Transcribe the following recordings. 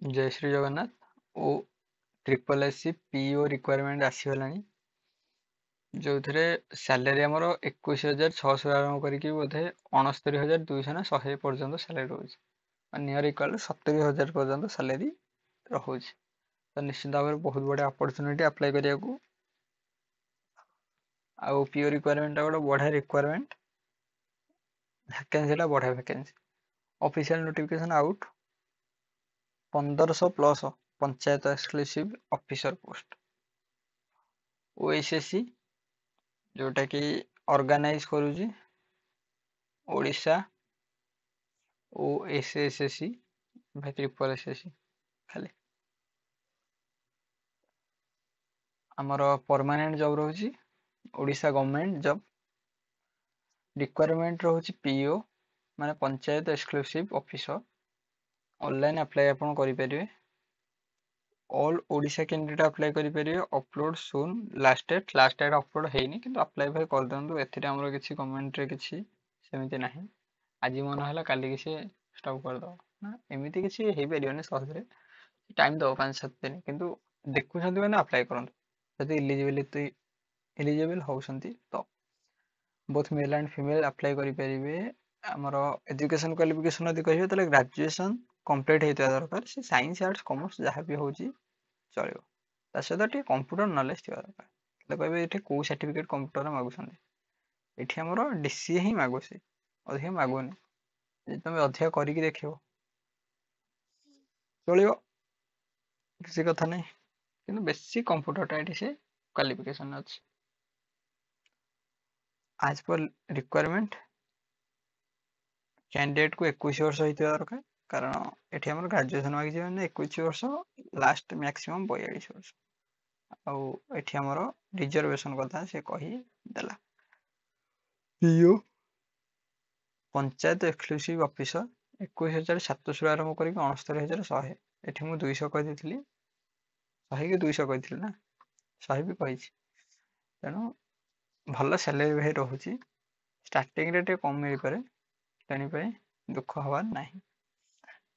जय श्री जगन्नाथ ओ triple SC PO requirement आसीगलानी जो थे सैलरी आमर 21,600 आरंभ करके बोधे 69,200 ना 100 पर्यंत सैलरी रोचे नियर इक्वाल 70,000 पर्यंत सैलरी रोचे तो निश्चित भाव में बहुत बड़ा अपॉर्चुनिटी अप्लाई करने को आउ पीओ रिक्वायरमेंट गोटे बढ़िया रिक्वायरमेंट वैकेंसी बढ़िया vacancy official notification out 1500 plus panchayat exclusive officer post OSSC जोटा कि ऑर्गेनाइज करूची ओडिशा ओएसएससी भाई ट्रिपल एसएससी खाली आमर परमानेंट जॉब रोची ओडिशा गवर्नमेंट जॉब रिक्वायरमेंट रोची पीओ माने panchayat exclusive officer online apply आपण करि परिबे ऑल ओडिशा कैंडिडेट अप्लाई करि परिबे upload soon last date upload हेनी किंतु अप्लाई भाई कर दंतु एथिरे हमरो किछि कमेंट रे किछि सेमिति नाही आज मन है काली किसी स्टॉप कर दो ना एमती किसी हो पारे सहज टाइम दो 5-7 दिन किंतु देखुं मैंने अप्लाई करूँ जब इलिजिबल होती तो both male and female apply करेंगे आमर एजुकेशन क्वालिफिकेशन यदि कहे तो ग्रेजुएशन कंप्लीट होता दरकार से साइंस आर्ट्स कॉमर्स जहाँ भी हो चलो ता सहित टे कंप्यूटर नॉलेज थी दरकार कहे ये कौ सर्टिफिकेट कंप्यूटर मागुं ये आमर डीसीए ही मागुसी अधिक मागुनि तुम अधिक करके देख चलो किसी कथा नहीं कि बेसी कंप्यूटर टा से क्वालिफिकेशन अच्छी आज पर रिक्वायरमेंट कैंडिडेट को 21 वर्ष होता दरकार कारण ये आम ग्रेजुएशन मांगी 21 वर्ष लास्ट मैक्सिमम 42 वर्ष आउ आमर रिजर्वेशन कथा से कहीदेला पीओ पंचायत एक्सक्लूसिव ऑफिसर 21,700 आरंभ कर 69,100 ये मुझे 200 कही 100 कि 200 कही ना 100 भी कही तेणु भल सैलरी भाई रोचे स्टार्टिंग रे कम मिल पारे तेणुपाई दुख हबार ना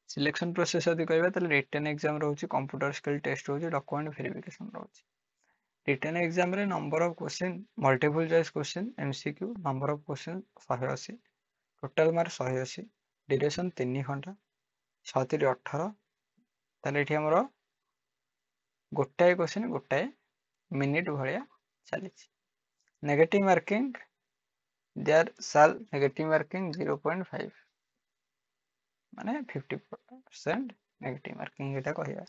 सिलेक्शन प्रोसेस यदि कहवा रिटन एग्जाम रोचे कंप्यूटर स्किल टेस्ट रोचे डॉक्यूमेंट वेरिफिकेशन रोचे रिटन एग्जाम रे number of question multiple choice question MCQ number of question 180 total mark 180 duration 3 घंटा 6-18 ताले एठी हमरो गोटाए क्वेश्चन गोटाए मिनिट भलिया चली नेगेटिव मार्किंग देयर साल नेगेटिव मार्किंग 0.5 माने 50% नेगेटिव मार्किंग एटा कहया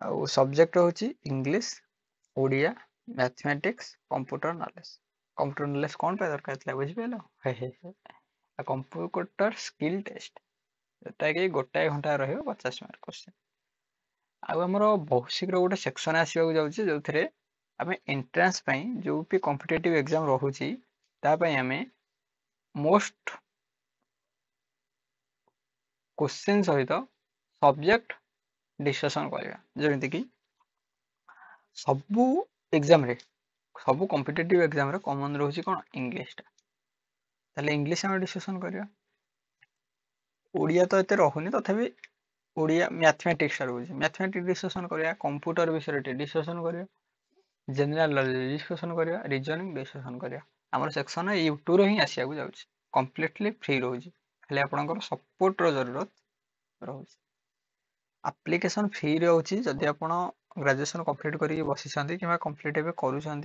आउ सब्जेक्ट होची English Odia mathematics computer knowledge कौन पे दरकार थला बुझि पेलो हे कंप्यूटर स्किल टेस्ट एटा कि गोटाए घंटा रहियो 50 मार्क क्वेश्चन आउ हमरो बहुत शीघ्र गोटे सेक्शन आसीबा जाउची जोथरे आमे एंट्रेंस पई जो भी कॉम्पिटिटिव एग्जाम रहूची ता पई आमे मोस्ट क्वेश्चन सहित सब्जेक्ट डिस्कशन करवा जमीती कि सबू एग्जाम रे सबू कॉम्पिटिटिव एग्जाम रे कॉमन रोची कौन इंग्लिश ता इंग्लिश आम डिस्कशन करवा ओडिया तो एते रहुनी तथापि ओडिया मैथमेटिक्स रोचे मैथमेटिक्स डिस्कशन करवा कंप्यूटर विषय डिस्कशन करवा जनरल नॉलेज डिस्कशन करवा रीजनिंग डिस्कशन करवा आम सेक्शन यूट्यूब ही आसिया जाऊँगी कम्प्लीटली फ्री रोचे खाली आपंकर सपोर्ट जरूरत रोचे एप्लिकेशन फ्री रोचे जदि आप ग्रेजुएशन कंप्लीट करके बसी कि कंप्लीट एवं करूँ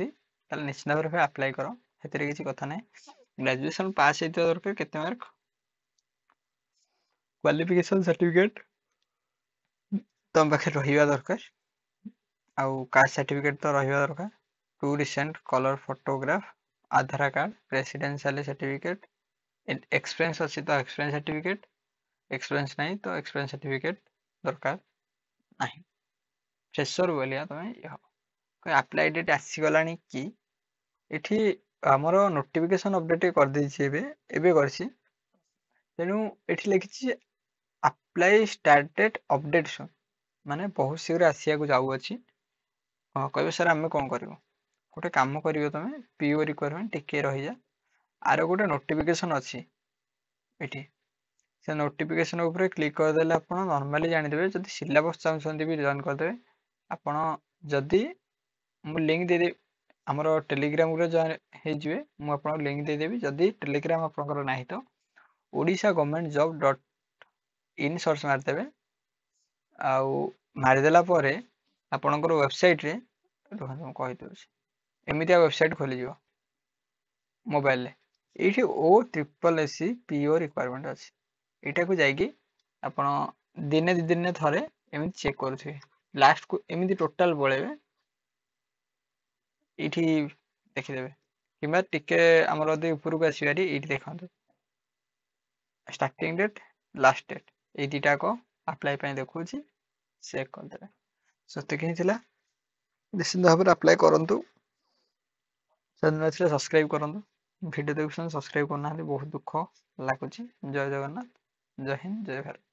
निश्चित भाव में अप्लाई कर किसी कथा ना ग्रेजुएशन पास होता दरकार केते मार्क क्वालिफिकेशन सर्टिफिकेट तुम पाखे रहा दरकार आउ कास्ट सर्टिफिकेट तो रहा दरकार 2 रिसेंट कलर फोटोग्राफ आधार कार्ड प्रेसिडेंशियल सर्टिफिकेट एक्सपीरियंस अच्छी तो एक्सपीरियंस सर्टिफिकेट एक्सपीरियंस नहीं तो एक्सपीरियंस सर्टिफिकेट दरकार नहीं फ्रेशर बोलिया तुम ये अप्लाई डेट आसीगला कि ये आमर नोटिफिकेशन अपडेट कर देबे तेणु ये लिखी अप्लाई स्टार्ट डेट अपडेट सुन माने बहुत शीघ्र आसिया जाऊँगी कहे सर आम कौन कर गोटे कम कर तुम पीओ रिक्वायरमेंट टिके रही जा आर गोटे नोटिफिकेशन अच्छी ये से नोटिफिकेशन ऊपर क्लिक करदेले आप नॉर्मली जानिदेबे जदि सिलेबस चाहते भी जॉइन करदेबे आपण जदि मु लिंक देदेबी आमर टेलीग्राम रे जॉइन होइजिवे मु आपन लिंक देदेबी जदि टेलीग्राम आपनकर नाही तो Odisha government job dot in search मारदेबे आउ मारिदेला परे आपनकर वेबसाइट रे रुहन कहि दउछि एमितिया वेबसाइट खोली जिवो मोबाइल रे एठी OSSC PO रिक्वायरमेंट अछि एटा को जाइकी आपण दिने दि दिन थरे एमिति चेक करूथिबे लास्ट को एमिति टोटल पळेबे एठी देखिदेबे किबा टिके हमर अदे ऊपर को आसीबारी एठी देखंतु स्टार्टिंग डेट लास्ट डेट ए दिटा को अप्लाई पय देखौछि चेक करदेबे सत्य के हिथिला निश्चित भाव अप्लाई करंतु चैनल से सब्सक्राइब करंतु वीडियो देखुछन सब्सक्राइब करना बहुत दुख लागुछि जय जगन्नाथ जय हिंद जय भारत।